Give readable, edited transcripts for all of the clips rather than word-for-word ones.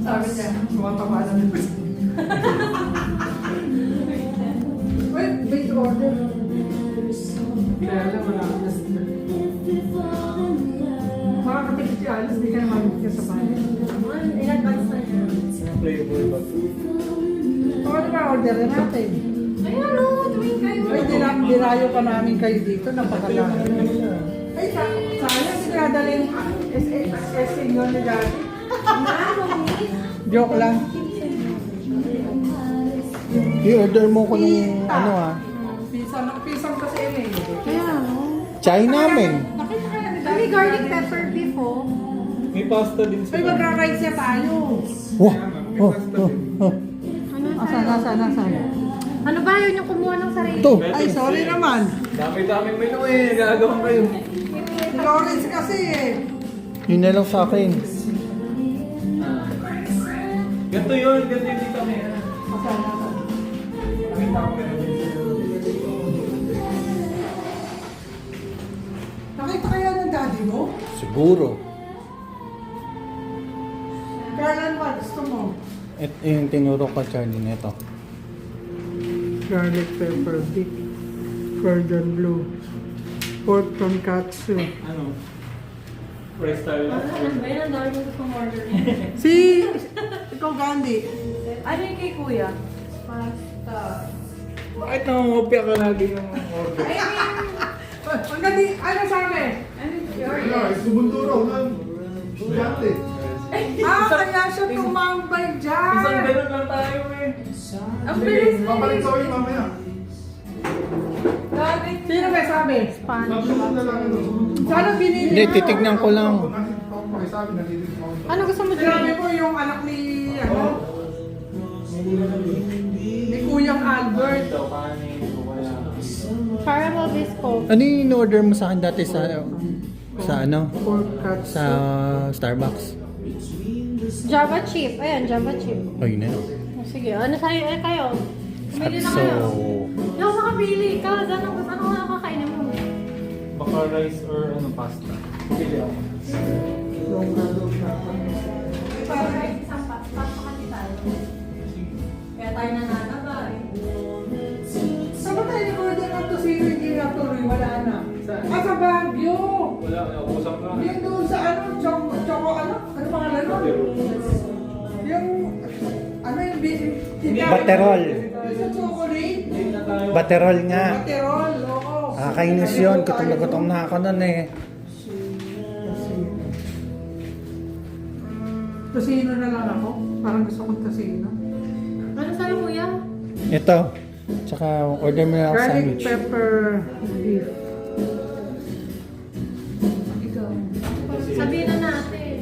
Sabi niya, tumatama na nito. Wait, order. Kaya alam, wala ka na sila. Makakapit si Alice, di ka naman ka sa bahay. In-advance na siya. Playable ba? Ano ba orderin natin? Ayan o, tuwing kayo. Ay, dirayo pa namin kayo dito, napakalaki. Ay, sayang, sinadala yung S-Senior ni Daddy. Joke lang. I-order mo ko ng ano ah. Pisang kasi yun eh. Kaya ano? Chai namin. Nakita ka na ni May garlic pepper beef o. May pasta din Ay, magra-rice siya tayo. Wow! Oh, oh, oh. Nasaan? Ano ba yun yung kumuha ng sarili? Ito! Ay, sorry naman. Dami-daming menu eh. Nagagawa kayo. Lawrence kasi eh. Yun na lang sa akin. Ganto yun. Ganto yung dito kaya. Nakita kaya ng daddy mo? Siguro. Garland, what gusto mo? Ito yung tinuro ko Charlie nito. Garlic pepper beef. Cordon bleu. Pork tonkatsu. Ano? Rice tayo lang. Ano ba yun? Ang dami mo gusto order niya. Ikaw, Gandhi. Ano yung kay kuya? Pasta. Bakit nangungopia ka lagi ng order? Ang gandi, ano sabi? Ano yung Wala, isubunduro ng estudyante. Kaya siya tumambay dyan. Isang ganun lang tayo eh. Ang bilis mo. Babalik ko yung mamaya. Sino may sabi? Spanish. Sumunod na lang ito. Sana binili Hindi, mo. titignan ko lang. Pakisabi, natitig mo. Ano gusto mo Sinabi dyan? mo yung anak ni, ano? Ni Kuyang Albert. Caramel bisco. Ano yung in-order mo sa akin dati sa ano? Pork cuts. Sa Starbucks? Java chip. Ayan, Java chip. Oh, yun na yun. Oh, sige, ano sa'yo? Kayo? Pumili na So, kayo. Yung makapili ka. Ano nga kakainin mo? baka rice or ano pasta. Pili ako. Para isang pasta kasi tayo. Kaya tayo nananaba eh. Saan ba tayo nag-order ng tosino hindi natuloy? Wala na. Sa Baguio. Wala, usap na. Yung doon sa ano, choco ano? Ano pangalan nun? Yung, ano yung Baterol. Yung sa chocolate? Baterol nga. Baterol, oo. Kakainis yun. Gutom na gutom na ako nun eh. Tosino na lang ako. Parang gusto kong tosino. Ano sa'yo kuya? Ito. Tsaka order mo na ako Garlic sandwich. pepper beef. Sabihin na natin.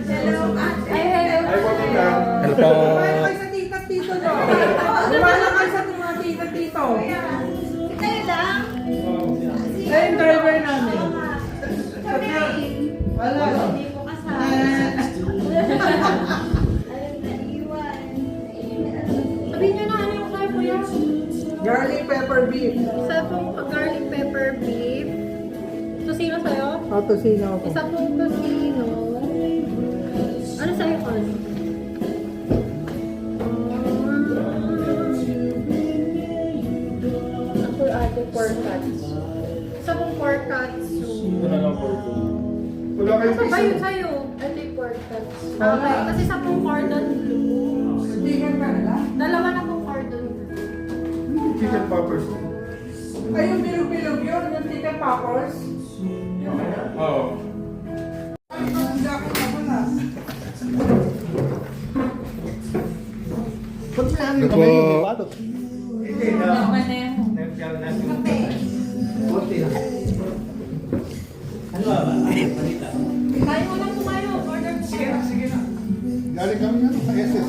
Hello, ate. Ay, hello. Hello po. Lumala kayo sa tita at tito nyo. Lumala kayo sa mga tita at tito. Kayo lang? Eh, yung driver namin. Wala. Hindi ko kasama. Sabihin nyo na ano yung kayo kuya? Garlic pepper beef. Isa pong garlic pepper beef. Tosino sa'yo? O, tosino ako. Isa pong tosino. Ano sa'yo, Con? Ako ate pork cuts. Isa pong pork cuts. Ito na lang order. Wala kayong Ano ba yun piso. sa'yo? Ito yung pork cuts. Okay, kasi isa pong cordon bleu. Chicken ka nila? Dalawa na pong cordon bleu. Chicken poppers. Ay, yung bilog-bilog yun. Yung chicken poppers. Oo. Hindi ako na. Ba't may ano Ito kamay po. yung bato? Hindi na. Maneho. Konti lang. Kain mo lang po kayo. Order po kayo. Galing kami ano, sa SS.